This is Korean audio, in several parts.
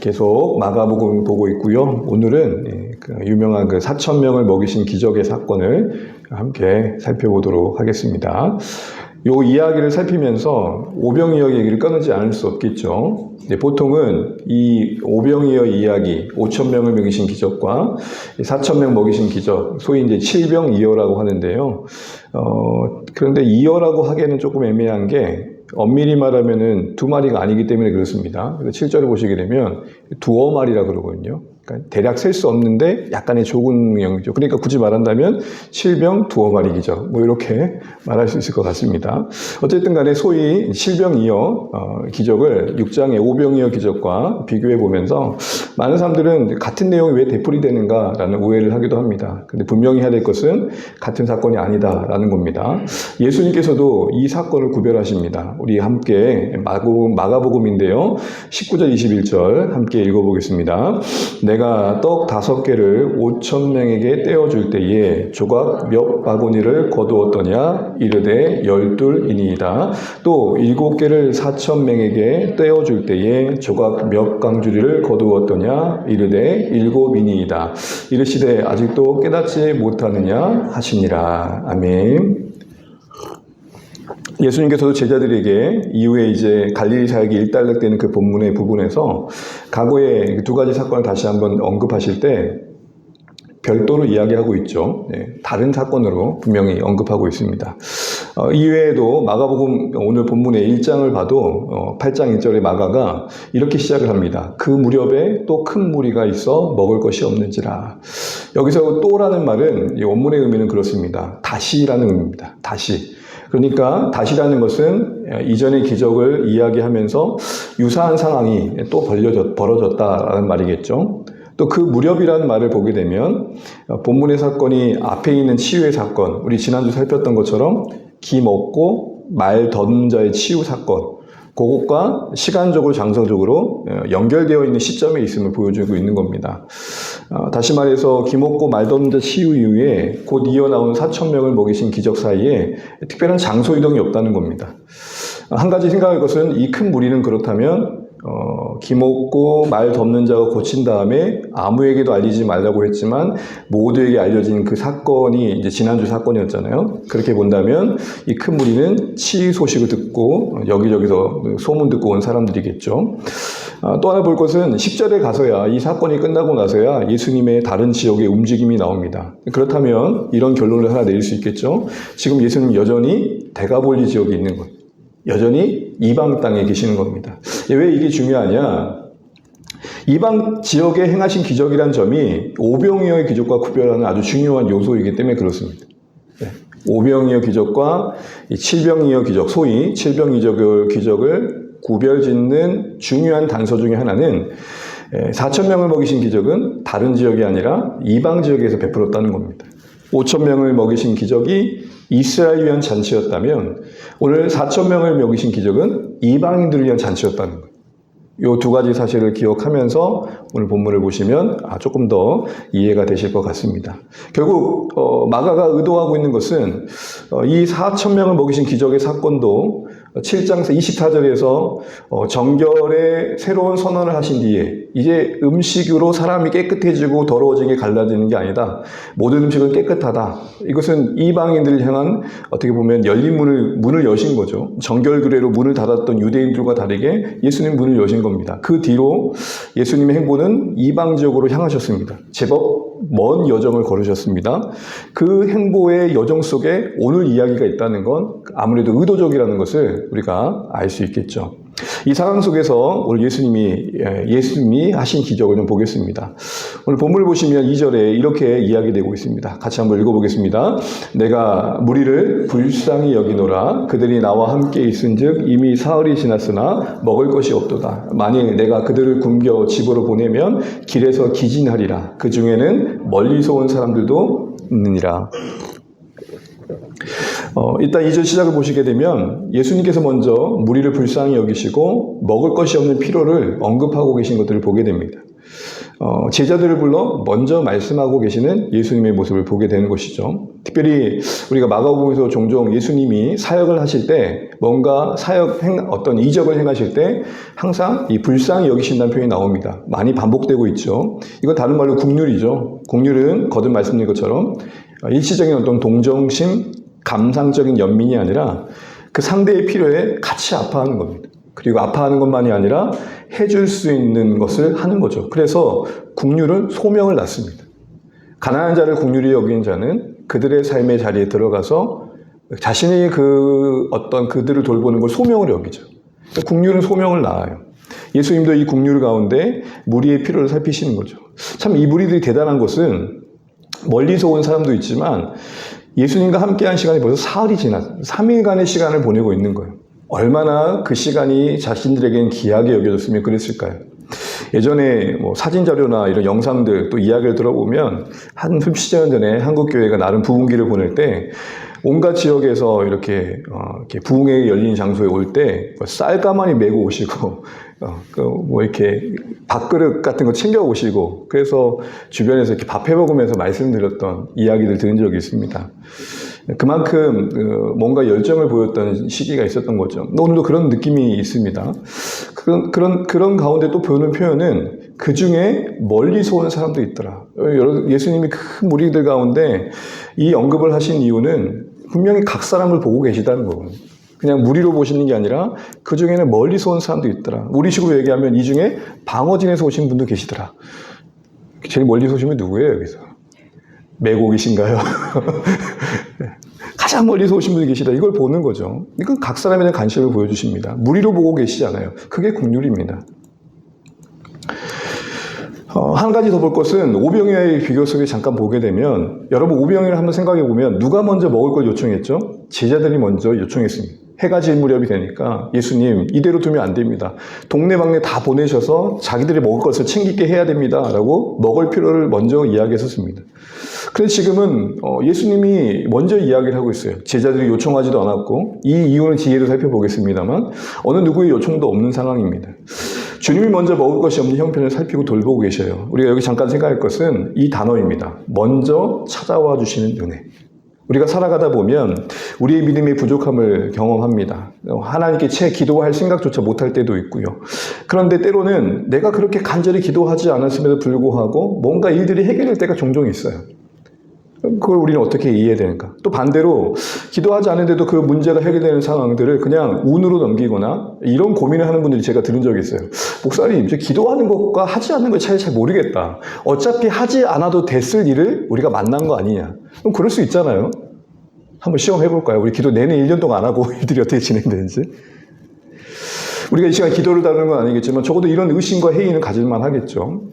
계속 마가복음 보고 있고요. 오늘은 그 유명한 그 4,000명을 먹이신 기적의 사건을 함께 살펴보도록 하겠습니다. 요 이야기를 살피면서 오병이어 얘기를 끊지 않을 수 없겠죠. 보통은 이 오병이어 이야기, 5,000명을 먹이신 기적과 4,000명 먹이신 기적, 소위 이제 칠병이어라고 하는데요. 그런데 이어라고 하기에는 조금 애매한 게 엄밀히 말하면은 두 마리가 아니기 때문에 그렇습니다. 그래서 7절을 보시게 되면 두어 마리라 그러거든요. 그러니까 대략 셀 수 없는데 약간의 좁은 영역이죠. 그러니까 굳이 말한다면 칠병 두어 마리 기적, 뭐 이렇게 말할 수 있을 것 같습니다. 어쨌든 간에 소위 칠병이어 기적을 6장의 오병이어 기적과 비교해 보면서 많은 사람들은 같은 내용이 왜 되풀이되는가라는 오해를 하기도 합니다. 근데 분명히 해야 될 것은 같은 사건이 아니다라는 겁니다. 예수님께서도 이 사건을 구별하십니다. 우리 함께 마가복음인데요. 19절 21절 함께 읽어보겠습니다. 내가 떡 5개를 5,000명에게 떼어줄 때에 조각 몇 바구니를 거두었더냐? 이르되 12이니이다. 또 7개를 4,000명에게 떼어줄 때에 조각 몇 강주리를 거두었더냐? 이르되 7이니이다. 이르시되 아직도 깨닫지 못하느냐? 하시니라. 아멘. 예수님께서도 제자들에게 이후에 이제 갈릴리 사역이 일단락되는 그 본문의 부분에서 과거의 두 가지 사건을 다시 한번 언급하실 때 별도로 이야기하고 있죠. 다른 사건으로 분명히 언급하고 있습니다. 이외에도 마가복음 오늘 본문의 1장을 봐도 8장 1절의 마가가 이렇게 시작을 합니다. 그 무렵에 또 큰 무리가 있어 먹을 것이 없는지라. 여기서 또라는 말은 이 원문의 의미는 그렇습니다. 다시라는 의미입니다. 다시. 그러니까 다시라는 것은 이전의 기적을 이야기하면서 유사한 상황이 또 벌어졌다라는 말이겠죠. 또 그 무렵이라는 말을 보게 되면 본문의 사건이 앞에 있는 치유의 사건, 우리 지난주 살폈던 것처럼 기 먹고 말 던 자의 치유 사건, 그것과 시간적으로 장소적으로 연결되어 있는 시점에 있음을 보여주고 있는 겁니다. 다시 말해서 기 먹고 말 던 자 치유 이후에 곧 이어나온 4,000명을 먹이신 기적 사이에 특별한 장소 이동이 없다는 겁니다. 한 가지 생각할 것은 이 큰 무리는 그렇다면 기 먹고 말 덮는 자가 고친 다음에 아무에게도 알리지 말라고 했지만 모두에게 알려진 그 사건이 이제 지난주 사건이었잖아요. 그렇게 본다면 이 큰 무리는 치유 소식을 듣고 여기저기서 소문 듣고 온 사람들이겠죠. 또 하나 볼 것은 10절에 가서야 이 사건이 끝나고 나서야 예수님의 다른 지역의 움직임이 나옵니다. 그렇다면 이런 결론을 하나 내릴 수 있겠죠. 지금 예수님 여전히 데가볼리 지역에 있는 것. 여전히 이방 땅에 계시는 겁니다. 왜 이게 중요하냐? 이방 지역에 행하신 기적이란 점이 오병이어의 기적과 구별하는 아주 중요한 요소이기 때문에 그렇습니다. 오병이어 기적과 칠병이어 기적, 소위 칠병이어 기적을 구별짓는 중요한 단서 중에 하나는 4,000명을 먹이신 기적은 다른 지역이 아니라 이방 지역에서 베풀었다는 겁니다. 5,000명을 먹이신 기적이 이스라엘 위한 잔치였다면 오늘 4,000명을 먹이신 기적은 이방인들을 위한 잔치였다는 거예요. 이 두 가지 사실을 기억하면서 오늘 본문을 보시면 조금 더 이해가 되실 것 같습니다. 결국 마가가 의도하고 있는 것은 이 4,000명을 먹이신 기적의 사건도 7장 24절에서 정결의 새로운 선언을 하신 뒤에 이제 음식으로 사람이 깨끗해지고 더러워지게 갈라지는 게 아니다. 모든 음식은 깨끗하다. 이것은 이방인들을 향한 어떻게 보면 열린 문을 여신 거죠. 정결규례로 문을 닫았던 유대인들과 다르게 예수님 문을 여신 겁니다. 그 뒤로 예수님의 행보는 이방 지역으로 향하셨습니다. 제법 먼 여정을 걸으셨습니다. 그 행보의 여정 속에 오늘 이야기가 있다는 건 아무래도 의도적이라는 것을 우리가 알 수 있겠죠. 이 상황 속에서 오늘 예수님이 하신 기적을 좀 보겠습니다. 오늘 본문을 보시면 2절에 이렇게 이야기되고 있습니다. 같이 한번 읽어보겠습니다. 내가 무리를 불쌍히 여기노라. 그들이 나와 함께 있은즉 이미 사흘이 지났으나 먹을 것이 없도다. 만일 내가 그들을 굶겨 집으로 보내면 길에서 기진하리라. 그 중에는 멀리서 온 사람들도 있느니라. 일단 2절 시작을 보시게 되면 예수님께서 먼저 무리를 불쌍히 여기시고 먹을 것이 없는 필요를 언급하고 계신 것들을 보게 됩니다. 제자들을 불러 먼저 말씀하고 계시는 예수님의 모습을 보게 되는 것이죠. 특별히 우리가 마가복음에서 종종 예수님이 사역을 하실 때 뭔가 어떤 이적을 행하실 때 항상 이 불쌍히 여기신다는 표현이 나옵니다. 많이 반복되고 있죠. 이건 다른 말로 국률이죠. 국률은 거듭 말씀드린 것처럼 일시적인 어떤 동정심, 감상적인 연민이 아니라 그 상대의 필요에 같이 아파하는 겁니다. 그리고 아파하는 것만이 아니라 해줄 수 있는 것을 하는 거죠. 그래서 국률은 소명을 낳습니다. 가난한 자를 국률이 여긴 자는 그들의 삶의 자리에 들어가서 자신이 그들을 돌보는 걸 소명을 여기죠. 국률은 소명을 낳아요. 예수님도 이 국률 가운데 무리의 필요를 살피시는 거죠. 참 이 무리들이 대단한 것은 멀리서 온 사람도 있지만 예수님과 함께한 시간이 벌써 사흘이 지났어요. 3일간의 시간을 보내고 있는 거예요. 얼마나 그 시간이 자신들에겐 귀하게 여겨졌으면 그랬을까요? 예전에 사진 자료나 이런 영상들 또 이야기를 들어보면 한 수십 년 전에 한국교회가 나름 부흥기를 보낼 때 온갖 지역에서 이렇게 부흥회 열린 장소에 올 때 쌀가마니 메고 오시고 이렇게 밥그릇 같은 거 챙겨 오시고 그래서 주변에서 이렇게 밥 해 먹으면서 말씀드렸던 이야기들 들은 적이 있습니다. 그만큼 뭔가 열정을 보였던 시기가 있었던 거죠. 오늘도 그런 느낌이 있습니다. 그런 가운데 또 보이는 표현은 그 중에 멀리서 오는 사람도 있더라. 예수님이 큰 무리들 가운데 이 언급을 하신 이유는 분명히 각 사람을 보고 계시다는 거거든요. 그냥 무리로 보시는 게 아니라 그 중에는 멀리서 온 사람도 있더라. 우리식으로 얘기하면 이 중에 방어진에서 오신 분도 계시더라. 제일 멀리서 오시면 누구예요, 여기서? 매곡이신가요? 가장 멀리서 오신 분이 계시다. 이걸 보는 거죠. 이건 각 사람에 대한 관심을 보여주십니다. 무리로 보고 계시지 않아요. 그게 국률입니다. 한 가지 더 볼 것은 오병이어의 비교 속에 잠깐 보게 되면 여러분 오병이어를 한번 생각해 보면 누가 먼저 먹을 걸 요청했죠? 제자들이 먼저 요청했습니다. 해가 질 무렵이 되니까 예수님 이대로 두면 안 됩니다. 동네방네 다 보내셔서 자기들이 먹을 것을 챙기게 해야 됩니다. 라고 먹을 필요를 먼저 이야기했었습니다. 그런데 지금은 예수님이 먼저 이야기를 하고 있어요. 제자들이 요청하지도 않았고 이 이유는 뒤에도 살펴보겠습니다만 어느 누구의 요청도 없는 상황입니다. 주님이 먼저 먹을 것이 없는 형편을 살피고 돌보고 계셔요. 우리가 여기 잠깐 생각할 것은 이 단어입니다. 먼저 찾아와 주시는 은혜. 우리가 살아가다 보면 우리의 믿음의 부족함을 경험합니다. 하나님께 채 기도할 생각조차 못할 때도 있고요. 그런데 때로는 내가 그렇게 간절히 기도하지 않았음에도 불구하고 뭔가 일들이 해결될 때가 종종 있어요. 그걸 우리는 어떻게 이해해야 되는가? 또 반대로 기도하지 않은데도 그 문제가 해결되는 상황들을 그냥 운으로 넘기거나 이런 고민을 하는 분들이 제가 들은 적이 있어요. 목사님, 이제 기도하는 것과 하지 않는 것 차이 잘 모르겠다. 어차피 하지 않아도 됐을 일을 우리가 만난 거 아니냐. 그럼 그럴 수 있잖아요. 한번 시험해 볼까요? 우리 기도 내내 1년 동안 안 하고 일들이 어떻게 진행되는지. 우리가 이 시간 기도를 다루는 건 아니겠지만 적어도 이런 의심과 회의는 가질만 하겠죠.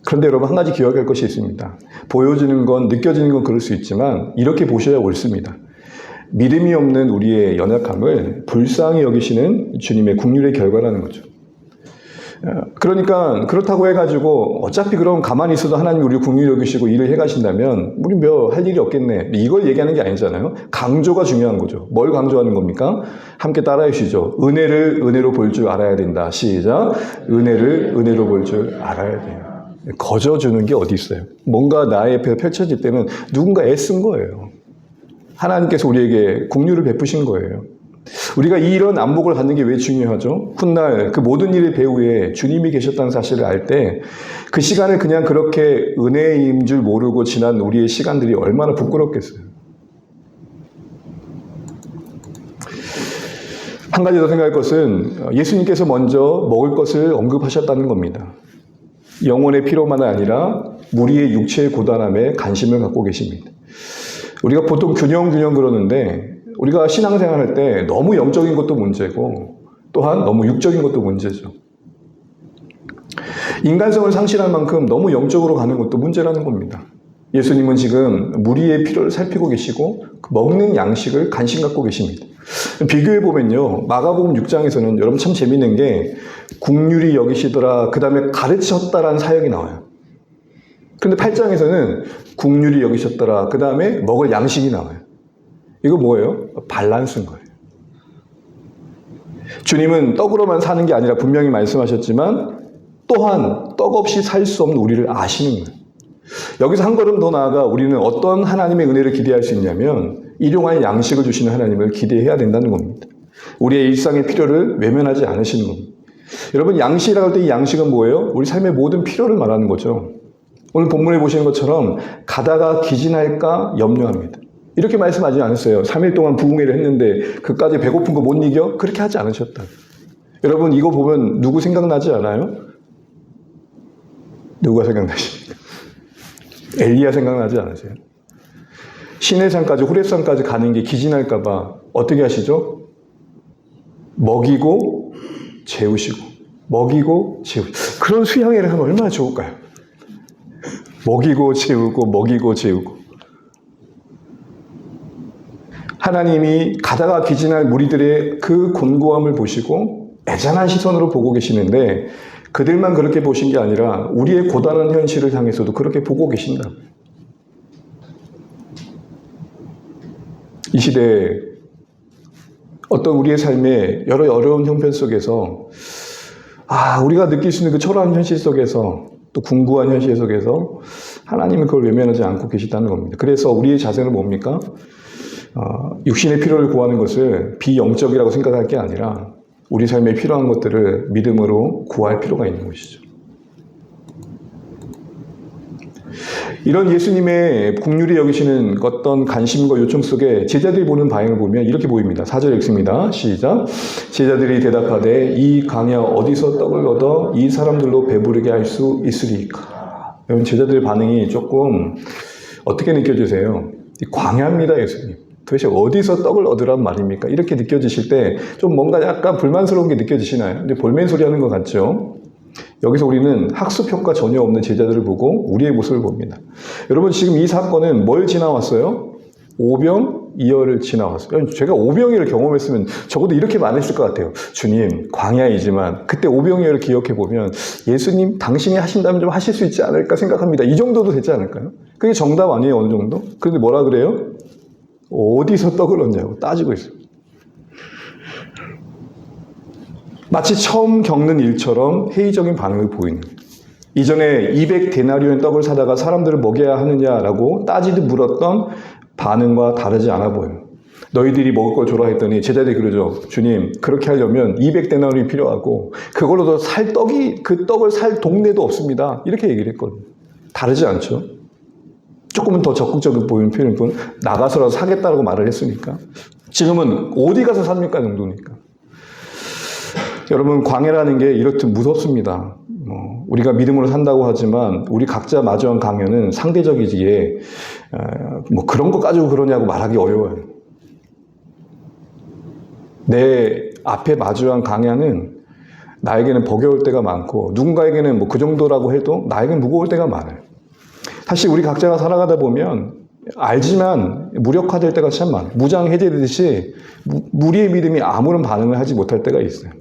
그런데 여러분 한 가지 기억할 것이 있습니다. 보여지는 건 느껴지는 건 그럴 수 있지만 이렇게 보셔야 옳습니다. 믿음이 없는 우리의 연약함을 불쌍히 여기시는 주님의 긍휼의 결과라는 거죠. 그러니까 그렇다고 해가지고 어차피 그럼 가만히 있어도 하나님이 우리를 긍휼히 여기시고 일을 해가신다면 우리 할 일이 없겠네. 이걸 얘기하는 게 아니잖아요. 강조가 중요한 거죠. 뭘 강조하는 겁니까? 함께 따라해 주시죠. 은혜를 은혜로 볼 줄 알아야 된다. 시작. 은혜를 은혜로 볼 줄 알아야 돼요. 거저주는 게 어디 있어요? 뭔가 나의 옆에 펼쳐질 때는 누군가 애쓴 거예요. 하나님께서 우리에게 긍휼을 베푸신 거예요. 우리가 이런 안목을 갖는 게 왜 중요하죠? 훗날 그 모든 일의 배후에 주님이 계셨다는 사실을 알 때 그 시간을 그냥 그렇게 은혜인 줄 모르고 지난 우리의 시간들이 얼마나 부끄럽겠어요. 한 가지 더 생각할 것은 예수님께서 먼저 먹을 것을 언급하셨다는 겁니다. 영혼의 피로만 아니라 무리의 육체의 고단함에 관심을 갖고 계십니다. 우리가 보통 균형 그러는데 우리가 신앙생활할 때 너무 영적인 것도 문제고 또한 너무 육적인 것도 문제죠. 인간성을 상실한 만큼 너무 영적으로 가는 것도 문제라는 겁니다. 예수님은 지금 무리의 필요를 살피고 계시고 먹는 양식을 관심 갖고 계십니다. 비교해보면요. 마가복음 6장에서는 여러분 참 재밌는 게 긍휼히 여기시더라 그 다음에 가르치셨다라는 사역이 나와요. 그런데 8장에서는 긍휼히 여기셨더라 그 다음에 먹을 양식이 나와요. 이거 뭐예요? 밸런스인 거예요. 주님은 떡으로만 사는 게 아니라 분명히 말씀하셨지만 또 또한 떡 없이 살 수 없는 우리를 아시는 거예요. 여기서 한 걸음 더 나아가 우리는 어떤 하나님의 은혜를 기대할 수 있냐면 일용할 양식을 주시는 하나님을 기대해야 된다는 겁니다. 우리의 일상의 필요를 외면하지 않으시는 겁니다. 여러분, 양식이라고 할 때 이 양식은 뭐예요? 우리 삶의 모든 필요를 말하는 거죠. 오늘 본문에 보시는 것처럼 가다가 기진할까 염려합니다. 이렇게 말씀하지 않았어요. 3일 동안 부흥회를 했는데 그까지 배고픈 거 못 이겨? 그렇게 하지 않으셨다. 여러분, 이거 보면 누구 생각나지 않아요? 누가 생각나십니까? 엘리야 생각나지 않으세요? 시내산까지 호렙산까지 가는 게 기진할까 봐 어떻게 하시죠? 먹이고 재우시고 먹이고 재우시고. 그런 수양회를 하면 얼마나 좋을까요? 먹이고 재우고 먹이고 재우고. 하나님이 가다가 기진할 무리들의 그 곤고함을 보시고 애잔한 시선으로 보고 계시는데 그들만 그렇게 보신 게 아니라 우리의 고단한 현실을 향해서도 그렇게 보고 계신다. 이 시대에 어떤 우리의 삶의 여러 어려운 형편 속에서 우리가 느낄 수 있는 그 초라한 현실 속에서 또 궁구한 현실 속에서 하나님은 그걸 외면하지 않고 계시다는 겁니다. 그래서 우리의 자세는 뭡니까? 육신의 필요를 구하는 것을 비영적이라고 생각할 게 아니라 우리 삶에 필요한 것들을 믿음으로 구할 필요가 있는 것이죠. 이런 예수님의 긍휼히 여기시는 어떤 관심과 요청 속에 제자들이 보는 반응을 보면 이렇게 보입니다. 4절 읽습니다. 시작. 제자들이 대답하되 이 광야 어디서 떡을 얻어 이 사람들로 배부르게 할 수 있으리까? 여러분, 제자들의 반응이 조금 어떻게 느껴지세요? 광야입니다, 예수님. 도대체 어디서 떡을 얻으란 말입니까? 이렇게 느껴지실 때 좀 뭔가 약간 불만스러운 게 느껴지시나요? 근데 볼멘소리 하는 것 같죠? 여기서 우리는 학습효과 전혀 없는 제자들을 보고 우리의 모습을 봅니다. 여러분, 지금 이 사건은 뭘 지나왔어요? 오병이어를 지나왔어요. 제가 오병이어를 경험했으면 적어도 이렇게 말했을 것 같아요. 주님, 광야이지만 그때 오병이어를 기억해보면 예수님, 당신이 하신다면 좀 하실 수 있지 않을까 생각합니다. 이 정도도 되지 않을까요? 그게 정답 아니에요, 어느 정도? 그런데 뭐라 그래요? 어디서 떡을 얻냐고 따지고 있어요. 마치 처음 겪는 일처럼 회의적인 반응을 보이는. 이전에 200데나리온 떡을 사다가 사람들을 먹여야 하느냐라고 따지듯 물었던 반응과 다르지 않아 보여요. 너희들이 먹을 걸 줘라 했더니 제자들이 그러죠. 주님, 그렇게 하려면 200데나리온이 필요하고 그걸로도 그 떡을 살 동네도 없습니다. 이렇게 얘기를 했거든요. 다르지 않죠? 조금은 더 적극적으로 보이는 표현일 뿐 나가서라도 사겠다고 말을 했으니까. 지금은 어디 가서 삽니까 정도니까. 여러분, 광야라는 게 이렇듯 무섭습니다. 우리가 믿음으로 산다고 하지만 우리 각자 마주한 강연은 상대적이기에 그런 거 가지고 그러냐고 말하기 어려워요. 내 앞에 마주한 강야는 나에게는 버거울 때가 많고 누군가에게는 그 정도라고 해도 나에게는 무거울 때가 많아요. 사실 우리 각자가 살아가다 보면 알지만 무력화될 때가 참 많아요. 무장 해제되듯이 무리의 믿음이 아무런 반응을 하지 못할 때가 있어요.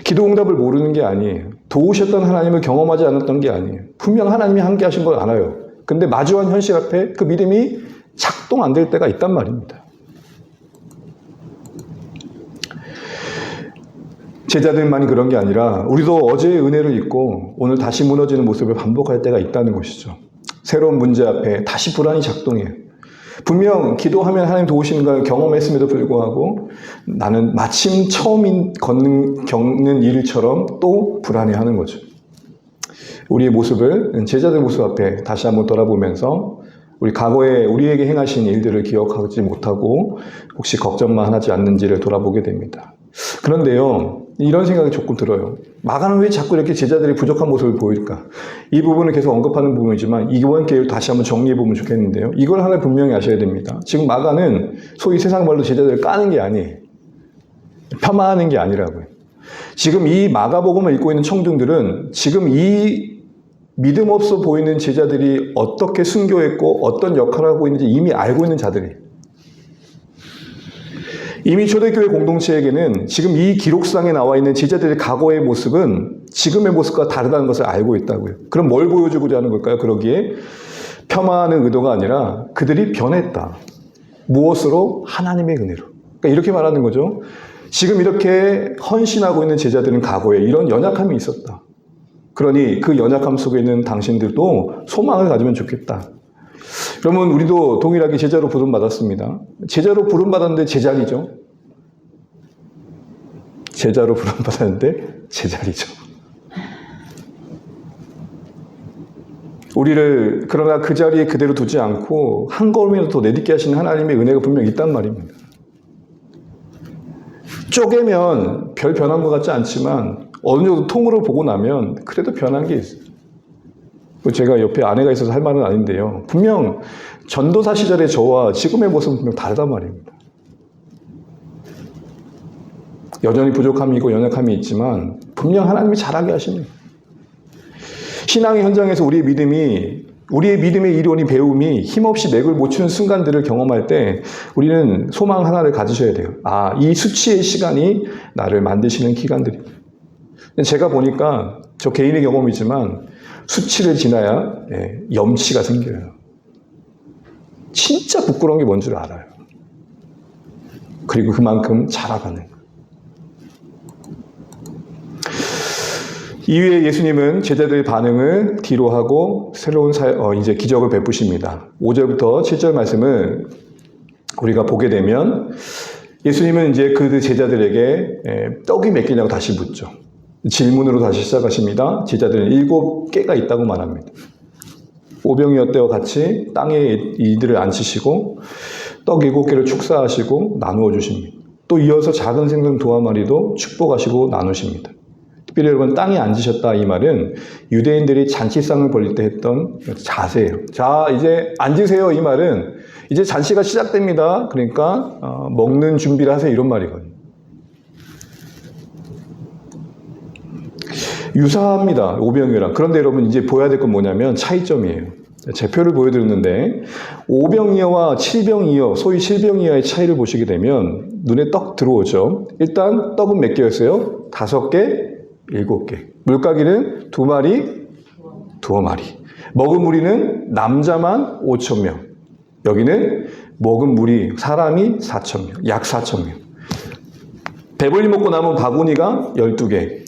기도 응답을 모르는 게 아니에요. 도우셨던 하나님을 경험하지 않았던 게 아니에요. 분명 하나님이 함께 하신 걸 알아요. 근데 마주한 현실 앞에 그 믿음이 작동 안 될 때가 있단 말입니다. 제자들만이 그런 게 아니라 우리도 어제의 은혜를 잊고 오늘 다시 무너지는 모습을 반복할 때가 있다는 것이죠. 새로운 문제 앞에 다시 불안이 작동해요. 분명 기도하면 하나님 도우시는 걸 경험했음에도 불구하고 나는 마침 처음 겪는 일처럼 또 불안해하는 거죠. 우리의 모습을 제자들 모습 앞에 다시 한번 돌아보면서 우리 과거에 우리에게 행하신 일들을 기억하지 못하고 혹시 걱정만 하지 않는지를 돌아보게 됩니다. 그런데요, 이런 생각이 조금 들어요. 마가는 왜 자꾸 이렇게 제자들이 부족한 모습을 보일까? 이 부분을 계속 언급하는 부분이지만 이번 기회를 다시 한번 정리해보면 좋겠는데요. 이걸 하나 분명히 아셔야 됩니다. 지금 마가는 소위 세상 말로 제자들을 까는 게 아니에요. 폄하하는 게 아니라고요. 지금 이 마가복음을 읽고 있는 청중들은 지금 이 믿음 없어 보이는 제자들이 어떻게 순교했고 어떤 역할을 하고 있는지 이미 알고 있는 자들이에요. 이미 초대교회 공동체에게는 지금 이 기록상에 나와 있는 제자들의 과거의 모습은 지금의 모습과 다르다는 것을 알고 있다고요. 그럼 뭘 보여주고자 하는 걸까요? 그러기에 폄하하는 의도가 아니라 그들이 변했다. 무엇으로? 하나님의 은혜로. 그러니까 이렇게 말하는 거죠. 지금 이렇게 헌신하고 있는 제자들은 과거에 이런 연약함이 있었다. 그러니 그 연약함 속에 있는 당신들도 소망을 가지면 좋겠다. 그러면 우리도 동일하게 제자로 부름받았습니다. 제자로 부름받았는데 제자리죠. 제자로 부름받았는데 제자리죠. 우리를 그러나 그 자리에 그대로 두지 않고 한 걸음이라도 더 내딛게 하시는 하나님의 은혜가 분명히 있단 말입니다. 쪼개면 별 변한 것 같지 않지만 어느 정도 통으로 보고 나면 그래도 변한 게 있어요. 제가 옆에 아내가 있어서 할 말은 아닌데요. 분명 전도사 시절의 저와 지금의 모습은 분명 다르단 말입니다. 여전히 부족함이 있고 연약함이 있지만 분명 하나님이 잘하게 하십니다. 신앙의 현장에서 우리의 믿음의 이론이 배움이 힘없이 맥을 못 추는 순간들을 경험할 때 우리는 소망 하나를 가지셔야 돼요. 아, 이 수치의 시간이 나를 만드시는 기간들입니다. 제가 보니까 저 개인의 경험이지만 수치를 지나야 염치가 생겨요. 진짜 부끄러운 게 뭔 줄 알아요. 그리고 그만큼 자라가는 거예요. 이후에 예수님은 제자들의 반응을 뒤로 하고 새로운 이제 기적을 베푸십니다. 5절부터 7절 말씀을 우리가 보게 되면 예수님은 이제 그 제자들에게 떡이 몇 개냐고 다시 묻죠. 질문으로 다시 시작하십니다. 제자들은 7개가 있다고 말합니다. 오병이어때와 같이 땅에 이들을 앉히시고 떡 7개를 축사하시고 나누어 주십니다. 또 이어서 작은 생선 2마리도 축복하시고 나누십니다. 특별히 여러분 땅에 앉으셨다 이 말은 유대인들이 잔치상을 벌릴 때 했던 자세예요. 자 이제 앉으세요 이 말은 이제 잔치가 시작됩니다. 그러니까 먹는 준비를 하세요 이런 말이거든요. 유사합니다. 오병이어랑. 그런데 여러분 이제 보여야 될 건 뭐냐면 차이점이에요. 제 표를 보여드렸는데 오병이어와 칠병이어 소위 칠병이어의 차이를 보시게 되면 눈에 떡 들어오죠. 일단 떡은 몇 개였어요? 5개, 7개. 물고기는 2마리, 2마리. 먹은 무리는 남자만 5,000명. 여기는 먹은 무리 사람이 4,000명. 약 4,000명. 배불리 먹고 남은 바구니가 12개.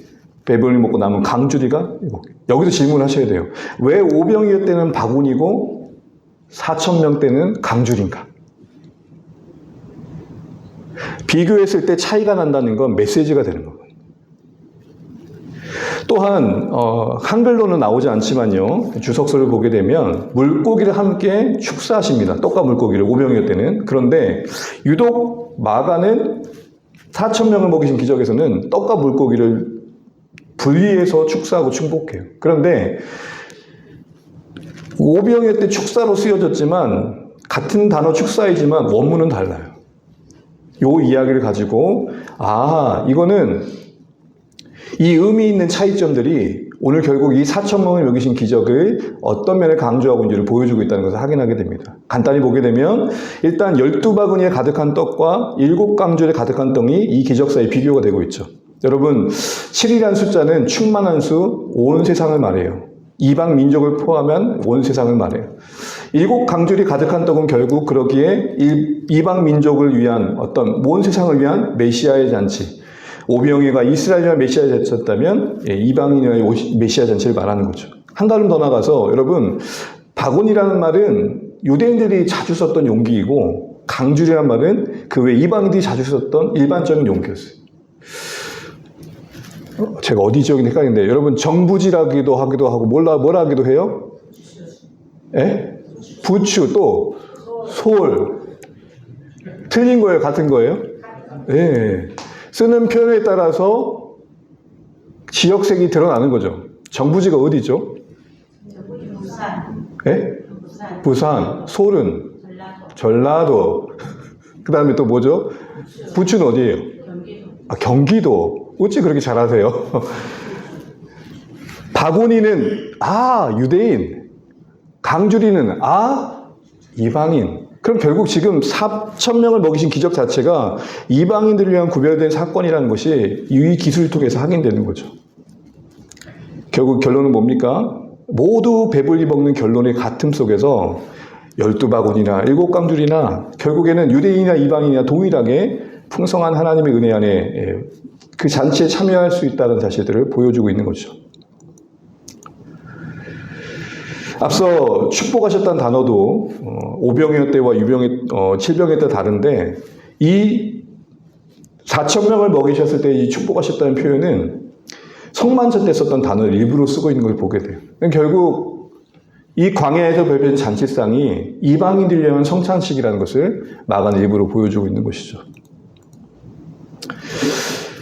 배불리 먹고 남은 강주리가 7개. 여기서 질문하셔야 돼요. 왜 오병이어 때는 바구니고 4,000명 때는 강주리인가? 비교했을 때 차이가 난다는 건 메시지가 되는 거거든요. 또한 한글로는 나오지 않지만요. 주석서를 보게 되면 물고기를 함께 축사하십니다. 떡과 물고기를 오병이어 때는. 그런데 유독 마가는 4,000명을 먹이신 기적에서는 떡과 물고기를 분리해서 축사하고 축복해요. 그런데 오병이어 때 축사로 쓰여졌지만 같은 단어 축사이지만 원문은 달라요. 요 이야기를 가지고 이거는 이 의미 있는 차이점들이 오늘 결국 이 4,000명을 먹이신 기적을 어떤 면에 강조하고 있는지를 보여주고 있다는 것을 확인하게 됩니다. 간단히 보게 되면 일단 12바구니에 가득한 떡과 7강줄에 가득한 떡이 이 기적 사이 비교가 되고 있죠. 여러분 7이라는 숫자는 충만한 수, 온 세상을 말해요. 이방 민족을 포함한 온 세상을 말해요. 7강줄이 가득한 떡은 결국 그러기에 이방 민족을 위한 어떤 온 세상을 위한 메시아의 잔치, 오병이어가 이스라엘의 메시아의 잔치였다면 이방인의 메시아 잔치를 말하는 거죠. 한 걸음 더 나가서 여러분 바구니라는 말은 유대인들이 자주 썼던 용기이고 강줄이라는 말은 그 외 이방인들이 자주 썼던 일반적인 용기였어요. 제가 어디 지역인지 헷갈리는데 여러분 정부지라기도 하기도 하고 뭐라 하기도 해요? 부추 또 솔 틀린 거예요? 같은 거예요? 네. 쓰는 표현에 따라서 지역색이 드러나는 거죠. 정부지가 어디죠? 부산. 부산. 솔은? 전라도. 그 다음에 또 뭐죠? 부추는 어디예요? 경기도. 어찌 그렇게 잘하세요? 바구니는 유대인. 강주리는 이방인. 그럼 결국 지금 4,000명을 먹이신 기적 자체가 이방인들을 위한 구별된 사건이라는 것이 이 기술을 통해서 확인되는 거죠. 결국 결론은 뭡니까? 모두 배불리 먹는 결론의 같음 속에서 12바구니나 7강줄이나 결국에는 유대인이나 이방인이나 동일하게 풍성한 하나님의 은혜 안에 그 잔치에 참여할 수 있다는 사실들을 보여주고 있는 거죠. 앞서 축복하셨다는 단어도 오병이어 때와 칠병이어 때 다른데 이 4,000명을 먹이셨을 때 이 축복하셨다는 표현은 성만찬 때 썼던 단어를 일부러 쓰고 있는 걸 보게 돼요. 결국 이 광야에서 벌어진 잔치상이 이방인들을 위한 성찬식이라는 것을 마가는 일부러 보여주고 있는 것이죠.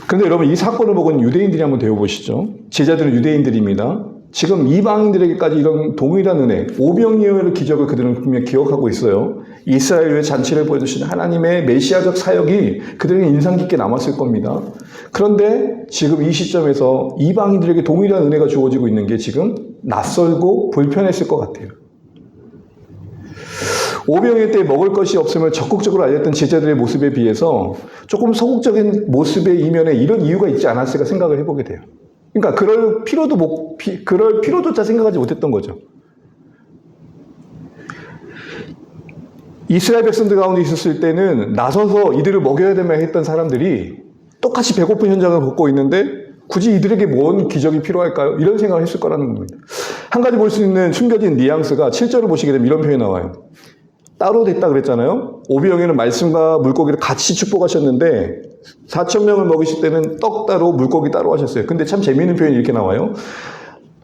그런데 여러분 이 사건을 보고 있는 유대인들이 한번 배워보시죠. 제자들은 유대인들입니다. 지금 이방인들에게까지 이런 동일한 은혜, 오병이어의 기적을 그들은 분명히 기억하고 있어요. 이스라엘의 잔치를 보여주신 하나님의 메시아적 사역이 그들에게 인상 깊게 남았을 겁니다. 그런데 지금 이 시점에서 이방인들에게 동일한 은혜가 주어지고 있는 게 지금 낯설고 불편했을 것 같아요. 오병이어 때 먹을 것이 없음을 적극적으로 알렸던 제자들의 모습에 비해서 조금 소극적인 모습의 이면에 이런 이유가 있지 않았을까 생각을 해보게 돼요. 그러니까 그럴 필요조차 생각하지 못했던 거죠. 이스라엘 백성들 가운데 있었을 때는 나서서 이들을 먹여야 되면 했던 사람들이 똑같이 배고픈 현장을 겪고 있는데 굳이 이들에게 뭔 기적이 필요할까요? 이런 생각을 했을 거라는 겁니다. 한 가지 볼 수 있는 숨겨진 뉘앙스가 7절을 보시게 되면 이런 표현이 나와요. 따로 됐다 그랬잖아요. 오병이어는 말씀과 물고기를 같이 축복하셨는데 4,000명을 먹이실 때는 떡 따로 물고기 따로 하셨어요. 근데 참 재미있는 표현이 이렇게 나와요.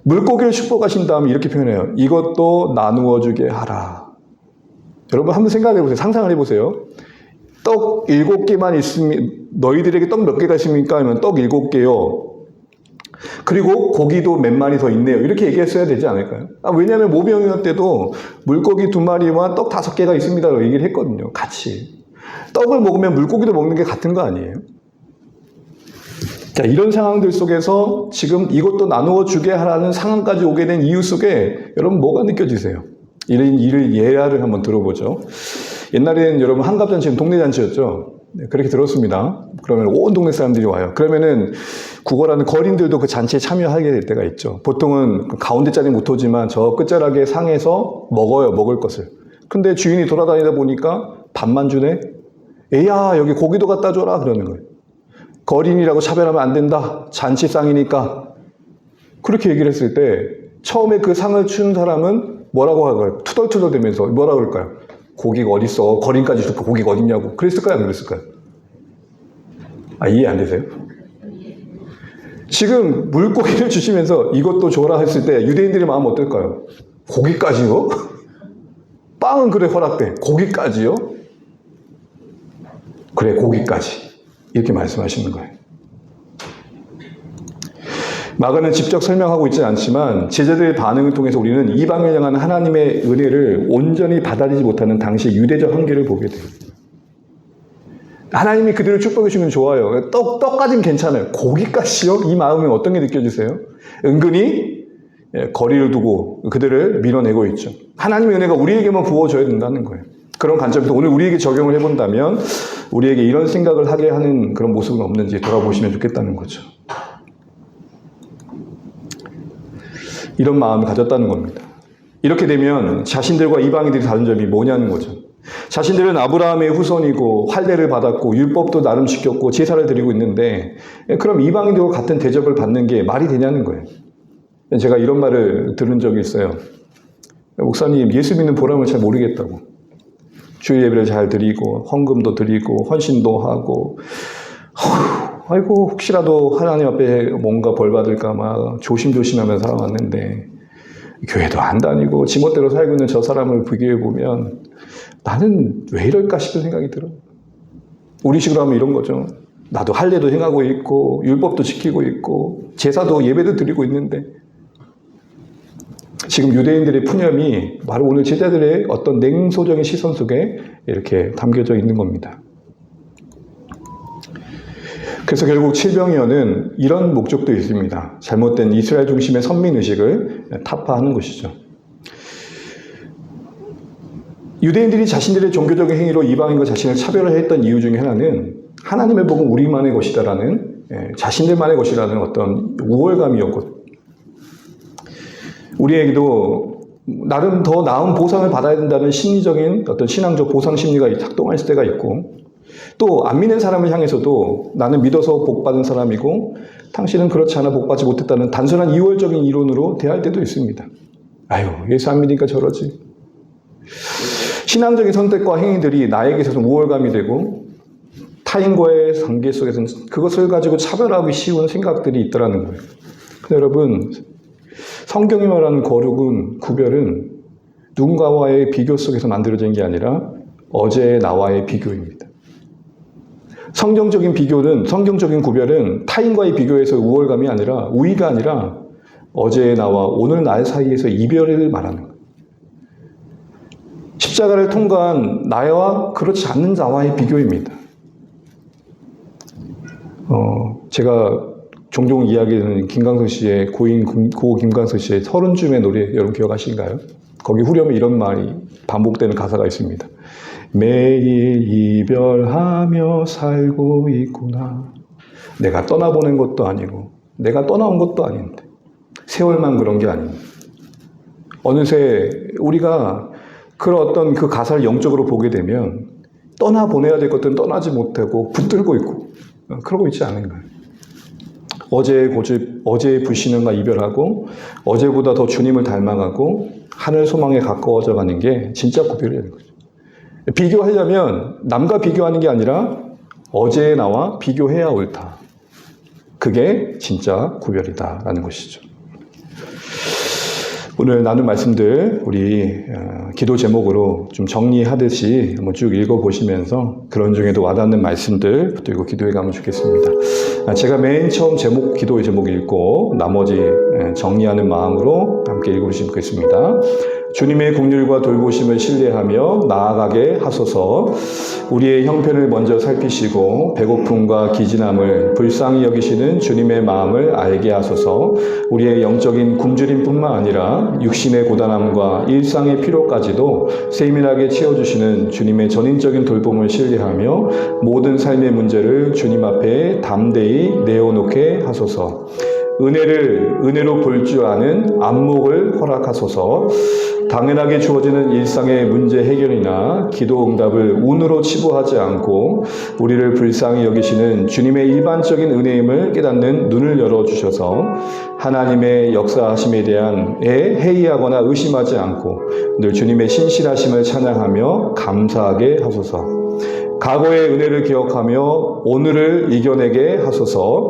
물고기를 축복하신 다음에 이렇게 표현해요. 이것도 나누어 주게 하라. 여러분 한번 생각해 보세요. 상상을 해보세요. 떡 7개만 있으면 너희들에게 떡 몇 개가 있습니까? 하면 떡 7개요. 그리고 고기도 몇 마리 더 있네요. 이렇게 얘기했어야 되지 않을까요? 왜냐하면 오병이어 때도 물고기 2마리와 떡 5개가 있습니다라고 얘기를 했거든요. 같이. 떡을 먹으면 물고기도 먹는 게 같은 거 아니에요? 자, 이런 상황들 속에서 지금 이것도 나누어 주게 하라는 상황까지 오게 된 이유 속에 여러분 뭐가 느껴지세요? 이런 예화를 한번 들어보죠. 옛날에는 여러분 한갑잔치는 동네 잔치였죠. 네, 그렇게 들었습니다. 그러면 온 동네 사람들이 와요. 그러면은 구걸하는 거린들도 그 잔치에 참여하게 될 때가 있죠. 보통은 가운데 자리 못 오지만 저 끝자락에 상에서 먹어요, 먹을 것을. 근데 주인이 돌아다니다 보니까 밥만 주네? 에야, 여기 고기도 갖다 줘라. 그러는 거예요. 거린이라고 차별하면 안 된다. 잔치상이니까. 그렇게 얘기를 했을 때 처음에 그 상을 춘 사람은 뭐라고 할까요? 투덜투덜 대면서 뭐라 그럴까요? 고기가 어딨어? 거린까지 줄까? 고기가 어딨냐고. 그랬을까요? 안 그랬을까요? 이해 안 되세요? 지금 물고기를 주시면서 이것도 줘라 했을 때 유대인들의 마음은 어떨까요? 고기까지요? 빵은 그래 허락돼. 고기까지요? 그래, 고기까지. 이렇게 말씀하시는 거예요. 마가는 직접 설명하고 있지 않지만 제자들의 반응을 통해서 우리는 이방을 향한 하나님의 은혜를 온전히 받아들이지 못하는 당시 유대적 한계를 보게 돼요. 하나님이 그들을 축복해 주면 좋아요. 떡까지는 괜찮아요. 고기까지요? 이 마음이 어떤 게 느껴지세요? 은근히 거리를 두고 그들을 밀어내고 있죠. 하나님의 은혜가 우리에게만 부어져야 된다는 거예요. 그런 관점에서 오늘 우리에게 적용을 해본다면 우리에게 이런 생각을 하게 하는 그런 모습은 없는지 돌아보시면 좋겠다는 거죠. 이런 마음을 가졌다는 겁니다. 이렇게 되면 자신들과 이방인들이 다른 점이 뭐냐는 거죠. 자신들은 아브라함의 후손이고 할례를 받았고 율법도 나름 지켰고 제사를 드리고 있는데 그럼 이방인들과 같은 대접을 받는 게 말이 되냐는 거예요. 제가 이런 말을 들은 적이 있어요. 목사님, 예수 믿는 보람을 잘 모르겠다고. 주일 예배를 잘 드리고 헌금도 드리고 헌신도 하고 아이고 혹시라도 하나님 앞에 뭔가 벌 받을까 막 조심조심하면서 살아왔는데 교회도 안 다니고 지멋대로 살고 있는 저 사람을 비교해 보면 나는 왜 이럴까 싶은 생각이 들어요. 우리식으로 하면 이런 거죠. 나도 할례도 행하고 있고 율법도 지키고 있고 제사도 예배도 드리고 있는데 지금 유대인들의 푸념이 바로 오늘 제자들의 어떤 냉소적인 시선 속에 이렇게 담겨져 있는 겁니다. 그래서 결국 칠병이어는 이런 목적도 있습니다. 잘못된 이스라엘 중심의 선민의식을 타파하는 것이죠. 유대인들이 자신들의 종교적인 행위로 이방인과 자신을 차별화했던 이유 중에 하나는 하나님의 복은 우리만의 것이다라는 자신들만의 것이라는 어떤 우월감이었거든요. 우리에게도 나름 더 나은 보상을 받아야 된다는 심리적인 어떤 신앙적 보상 심리가 작동할 때가 있고 또 안 믿는 사람을 향해서도 나는 믿어서 복받은 사람이고 당신은 그렇지 않아 복받지 못했다는 단순한 이월적인 이론으로 대할 때도 있습니다. 아유, 예수 안 믿으니까 저러지. 신앙적인 선택과 행위들이 나에게 있어서 우월감이 되고 타인과의 관계 속에서는 그것을 가지고 차별하기 쉬운 생각들이 있더라는 거예요. 근데 여러분, 성경이 말하는 거룩은, 구별은 누군가와의 비교 속에서 만들어진 게 아니라 어제의 나와의 비교입니다. 성경적인 비교는, 성경적인 구별은 타인과의 비교에서 우월감이 아니라, 우위가 아니라 어제의 나와 오늘 날 사이에서 이별을 말하는 거예요. 십자가를 통과한 나와 그렇지 않는 나와의 비교입니다. 제가 종종 이야기하는 김광석 씨의 고 김광석 씨의 서른쯤의 노래 여러분 기억하신가요? 거기 후렴에 이런 말이 반복되는 가사가 있습니다. 매일 이별하며 살고 있구나. 내가 떠나보낸 것도 아니고 내가 떠나온 것도 아닌데 세월만 그런 게 아닙니다. 어느새 우리가 그런 어떤 그 가사를 영적으로 보게 되면 떠나보내야 될 것들은 떠나지 못하고 붙들고 있고 그러고 있지 않은가요? 어제의 고집, 어제의 불신앙과 이별하고 어제보다 더 주님을 닮아가고 하늘 소망에 가까워져 가는 게 진짜 구별이라는 거죠. 비교하려면 남과 비교하는 게 아니라 어제의 나와 비교해야 옳다. 그게 진짜 구별이다라는 것이죠. 오늘 나눈 말씀들 우리 기도 제목으로 좀 정리하듯이 한번 쭉 읽어보시면서 그런 중에도 와닿는 말씀들 붙들고 기도해 가면 좋겠습니다. 제가 맨 처음 기도의 제목 읽고 나머지 정리하는 마음으로 함께 읽어주시면 좋겠습니다. 주님의 긍휼과 돌보심을 신뢰하며 나아가게 하소서. 우리의 형편을 먼저 살피시고 배고픔과 기진함을 불쌍히 여기시는 주님의 마음을 알게 하소서. 우리의 영적인 굶주림뿐만 아니라 육신의 고단함과 일상의 피로까지도 세밀하게 채워주시는 주님의 전인적인 돌봄을 신뢰하며 모든 삶의 문제를 주님 앞에 담대히 내어놓게 하소서. 은혜로 볼 줄 아는 안목을 허락하소서. 당연하게 주어지는 일상의 문제 해결이나 기도 응답을 운으로 치부하지 않고 우리를 불쌍히 여기시는 주님의 일반적인 은혜임을 깨닫는 눈을 열어주셔서 하나님의 역사하심에 대한 회의하거나 의심하지 않고 늘 주님의 신실하심을 찬양하며 감사하게 하소서. 과거의 은혜를 기억하며 오늘을 이겨내게 하소서.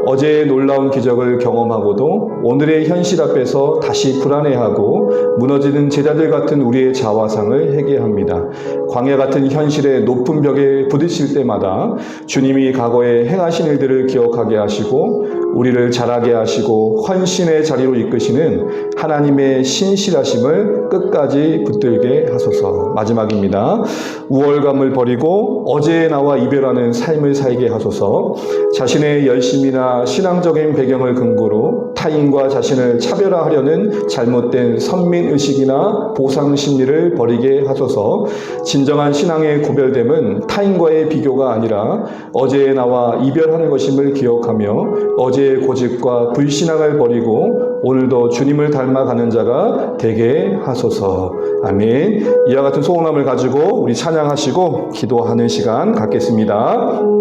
어제의 놀라운 기적을 경험하고도 오늘의 현실 앞에서 다시 불안해하고 무너지는 제자들 같은 우리의 자화상을 회개합니다. 광야 같은 현실의 높은 벽에 부딪힐 때마다 주님이 과거에 행하신 일들을 기억하게 하시고 우리를 자라게 하시고 헌신의 자리로 이끄시는 하나님의 신실하심을 끝까지 붙들게 하소서. 마지막입니다. 우월감을 버리고 어제의 나와 이별하는 삶을 살게 하소서. 자신의 열심이나 신앙적인 배경을 근거로 타인과 자신을 차별화하려는 잘못된 선민의식이나 보상심리를 버리게 하소서. 진정한 신앙의 구별됨은 타인과의 비교가 아니라 어제의 나와 이별하는 것임을 기억하며 어제의 고집과 불신앙을 버리고 오늘도 주님을 닮아가는 자가 되게 하소서. 아멘. 이와 같은 소원함을 가지고 우리 찬양하시고 기도하는 시간 갖겠습니다.